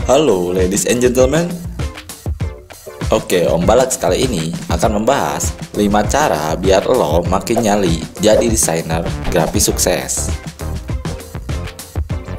Halo ladies and gentlemen. Oke, Om Balak kali ini akan membahas 5 cara biar lo makin nyali jadi desainer grafis sukses.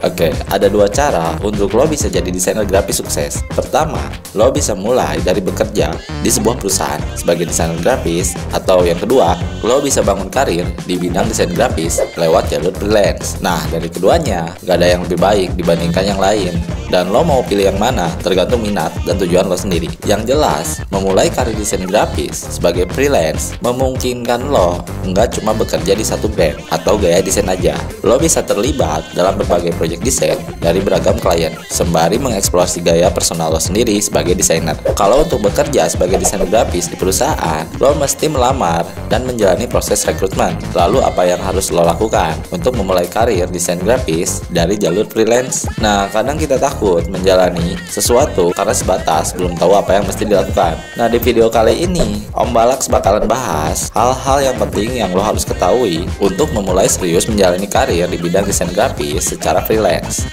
Oke, ada 2 cara untuk lo bisa jadi desainer grafis sukses. Pertama, lo bisa mulai dari bekerja di sebuah perusahaan sebagai desainer grafis. Atau yang kedua, lo bisa bangun karir di bidang desain grafis lewat jalur freelance. Nah, dari keduanya, gak ada yang lebih baik dibandingkan yang lain. Dan lo mau pilih yang mana tergantung minat dan tujuan lo sendiri. Yang jelas, memulai karir desain grafis sebagai freelance memungkinkan lo nggak cuma bekerja di satu brand atau gaya desain aja. Lo bisa terlibat dalam berbagai proyek desain dari beragam klien, sembari mengeksplorasi gaya personal lo sendiri sebagai desainer. Kalau untuk bekerja sebagai desainer grafis di perusahaan, lo mesti melamar dan menjalani proses rekrutmen. Lalu apa yang harus lo lakukan untuk memulai karir desain grafis dari jalur freelance? Nah, kadang kita takut menjalani sesuatu karena sebatas belum tahu apa yang mesti dilakukan. Nah, di video kali ini Om Balak bakalan bahas hal-hal yang penting yang lo harus ketahui untuk memulai serius menjalani karir di bidang desain grafis secara freelance.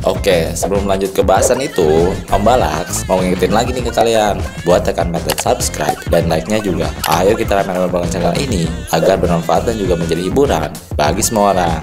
Oke, sebelum lanjut ke bahasan itu, Om Balak mau ngingetin lagi nih ke kalian buat tekan button subscribe dan like-nya juga. Ayo kita rame-rame bangun channel ini agar bermanfaat dan juga menjadi hiburan bagi semua orang.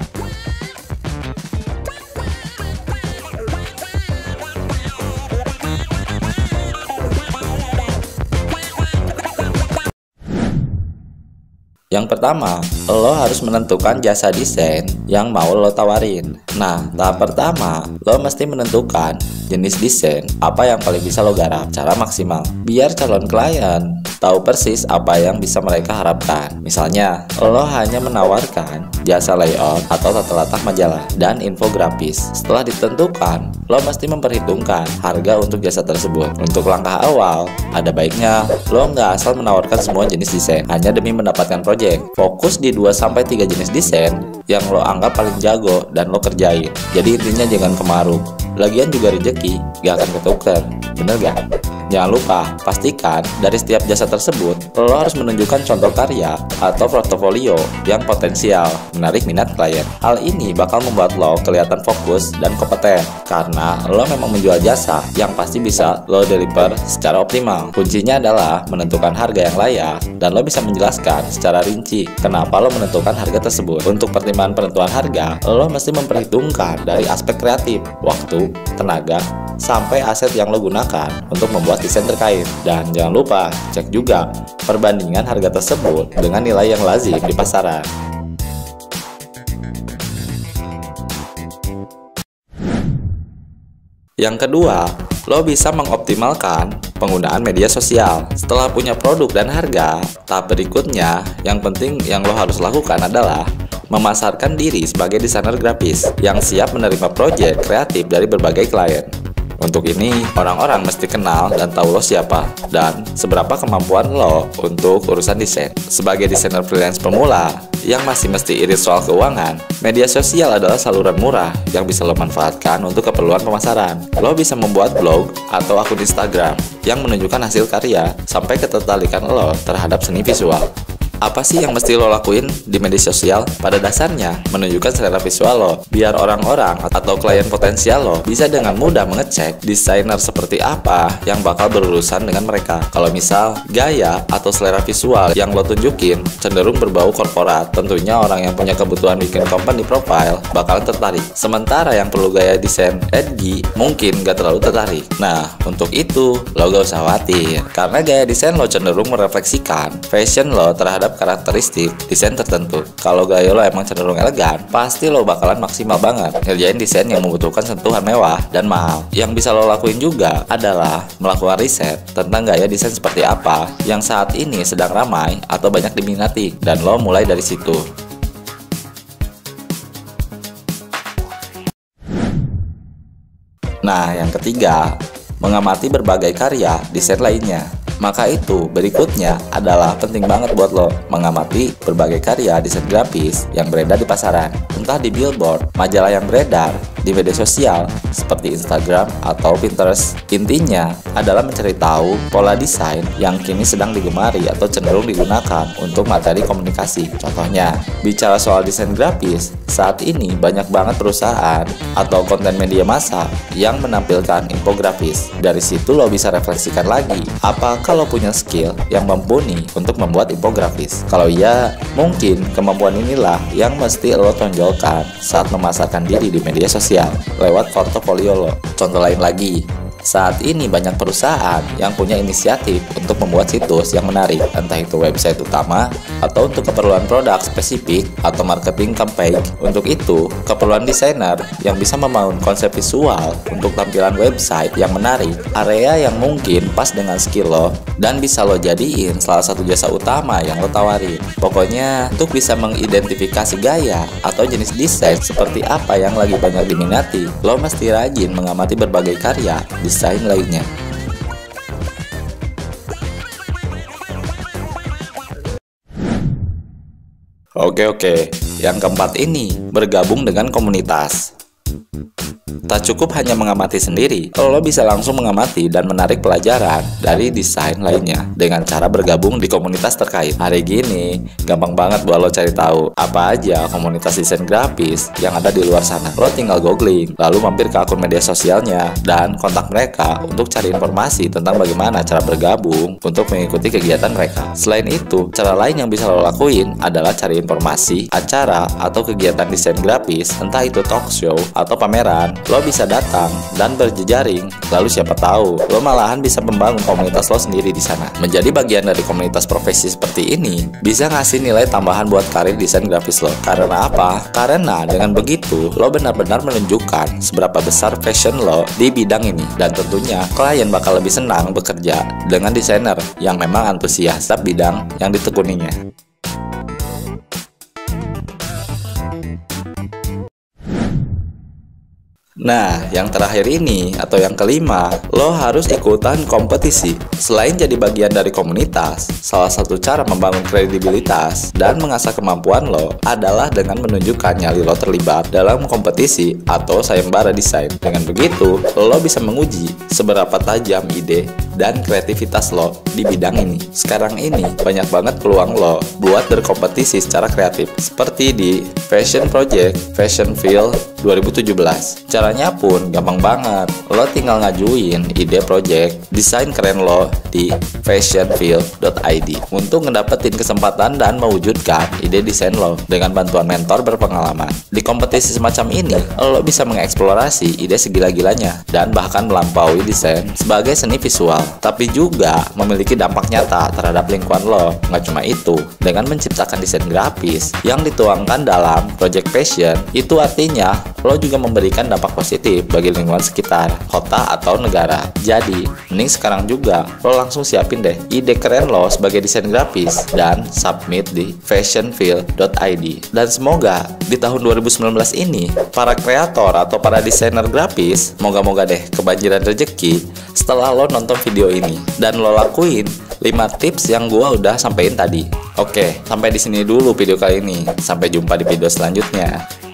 Yang pertama, lo harus menentukan jasa desain yang mau lo tawarin. Nah, tahap pertama, lo mesti menentukan jenis desain apa yang paling bisa lo garap secara maksimal, biar calon klien tahu persis apa yang bisa mereka harapkan. Misalnya, lo hanya menawarkan jasa layout atau tata letak majalah dan infografis. Setelah ditentukan, lo mesti memperhitungkan harga untuk jasa tersebut. Untuk langkah awal, ada baiknya lo nggak asal menawarkan semua jenis desain hanya demi mendapatkan proyek. Fokus di 2-3 jenis desain yang lo anggap paling jago dan lo kerjain. Jadi intinya jangan kemaruk. Lagian juga rezeki gak akan ketuker, bener gak? Jangan lupa, pastikan dari setiap jasa tersebut lo harus menunjukkan contoh karya atau portofolio yang potensial menarik minat klien. Hal ini bakal membuat lo kelihatan fokus dan kompeten karena lo memang menjual jasa yang pasti bisa lo deliver secara optimal. Kuncinya adalah menentukan harga yang layak dan lo bisa menjelaskan secara rinci kenapa lo menentukan harga tersebut. Untuk pertimbangan penentuan harga, lo mesti memperhitungkan dari aspek kreatif, waktu, tenaga, sampai aset yang lo gunakan untuk membuat desain terkait. Dan jangan lupa cek juga perbandingan harga tersebut dengan nilai yang lazim di pasaran. Yang kedua, lo bisa mengoptimalkan penggunaan media sosial. Setelah punya produk dan harga, tahap berikutnya yang penting yang lo harus lakukan adalah memasarkan diri sebagai desainer grafis yang siap menerima proyek kreatif dari berbagai klien. Untuk ini, orang-orang mesti kenal dan tahu lo siapa dan seberapa kemampuan lo untuk urusan desain. Sebagai desainer freelance pemula yang masih mesti irit soal keuangan, media sosial adalah saluran murah yang bisa lo manfaatkan untuk keperluan pemasaran. Lo bisa membuat blog atau akun Instagram yang menunjukkan hasil karya sampai ketertarikan lo terhadap seni visual. Apa sih yang mesti lo lakuin di media sosial? Pada dasarnya, menunjukkan selera visual lo, biar orang-orang atau klien potensial lo bisa dengan mudah mengecek desainer seperti apa yang bakal berurusan dengan mereka. Kalau misal, gaya atau selera visual yang lo tunjukin cenderung berbau korporat, tentunya orang yang punya kebutuhan bikin company profile bakalan tertarik. Sementara yang perlu gaya desain edgy mungkin gak terlalu tertarik. Nah, untuk itu, lo gak usah khawatir, karena gaya desain lo cenderung merefleksikan fashion lo terhadap karakteristik desain tertentu. Kalau gaya lo emang cenderung elegan, pasti lo bakalan maksimal banget ngerjain desain yang membutuhkan sentuhan mewah dan mahal. Yang bisa lo lakuin juga adalah melakukan riset tentang gaya desain seperti apa yang saat ini sedang ramai atau banyak diminati, dan lo mulai dari situ. Nah, yang ketiga, mengamati berbagai karya desain lainnya. Maka itu berikutnya adalah penting banget buat lo mengamati berbagai karya desain grafis yang beredar di pasaran. Entah di billboard, majalah yang beredar, di media sosial seperti Instagram atau Pinterest. Intinya adalah mencari tahu pola desain yang kini sedang digemari atau cenderung digunakan untuk materi komunikasi. Contohnya, bicara soal desain grafis, saat ini banyak banget perusahaan atau konten media massa yang menampilkan infografis. Dari situ lo bisa refleksikan lagi, apakah lo punya skill yang mumpuni untuk membuat infografis? Kalau iya, mungkin kemampuan inilah yang mesti lo tonjolkan saat memasarkan diri di media sosial lewat portofolio lo. Contoh lain lagi, saat ini banyak perusahaan yang punya inisiatif untuk membuat situs yang menarik, entah itu website utama atau untuk keperluan produk spesifik atau marketing campaign. Untuk itu, keperluan desainer yang bisa membangun konsep visual untuk tampilan website yang menarik, area yang mungkin pas dengan skill lo, dan bisa lo jadiin salah satu jasa utama yang lo tawarin. Pokoknya, untuk bisa mengidentifikasi gaya atau jenis desain seperti apa yang lagi banyak diminati, lo mesti rajin mengamati berbagai karya desain lainnya. Oke, yang keempat ini bergabung dengan komunitas. Tak cukup hanya mengamati sendiri, lo bisa langsung mengamati dan menarik pelajaran dari desain lainnya dengan cara bergabung di komunitas terkait. Hari gini, gampang banget buat lo cari tahu apa aja komunitas desain grafis yang ada di luar sana. Lo tinggal googling, lalu mampir ke akun media sosialnya dan kontak mereka untuk cari informasi tentang bagaimana cara bergabung untuk mengikuti kegiatan mereka. Selain itu, cara lain yang bisa lo lakuin adalah cari informasi, acara, atau kegiatan desain grafis, entah itu talk show atau pameran. Lo bisa datang dan berjejaring, lalu siapa tahu lo malahan bisa membangun komunitas lo sendiri di sana. Menjadi bagian dari komunitas profesi seperti ini bisa ngasih nilai tambahan buat karir desain grafis lo. Karena apa? Karena dengan begitu lo benar-benar menunjukkan seberapa besar passion lo di bidang ini, dan tentunya klien bakal lebih senang bekerja dengan desainer yang memang antusias terhadap bidang yang ditekuninya. Nah, yang terakhir ini atau yang kelima, lo harus ikutan kompetisi. Selain jadi bagian dari komunitas, salah satu cara membangun kredibilitas dan mengasah kemampuan lo adalah dengan menunjukkan nyali lo terlibat dalam kompetisi atau sayembara desain. Dengan begitu, lo bisa menguji seberapa tajam ide dan kreativitas lo di bidang ini. Sekarang ini banyak banget peluang lo buat berkompetisi secara kreatif, seperti di Fashion Project Fashion Field 2017. Caranya pun gampang banget. Lo tinggal ngajuin ide project desain keren lo di fashionfield.id untuk ngedapetin kesempatan dan mewujudkan ide desain lo dengan bantuan mentor berpengalaman. Di kompetisi semacam ini, lo bisa mengeksplorasi ide segila-gilanya dan bahkan melampaui desain sebagai seni visual, tapi juga memiliki dampak nyata terhadap lingkungan lo. Nggak cuma itu, dengan menciptakan desain grafis yang dituangkan dalam project fashion, itu artinya lo juga memberikan dampak positif bagi lingkungan sekitar, kota atau negara. Jadi, mending sekarang juga lo langsung siapin deh ide keren lo sebagai desain grafis dan submit di fashionfield.id. Dan semoga di tahun 2019 ini para kreator atau para desainer grafis moga-moga deh kebanjiran rezeki setelah lo nonton video ini dan lo lakuin 5 tips yang gua udah sampein tadi. Oke, sampai di sini dulu video kali ini. Sampai jumpa di video selanjutnya.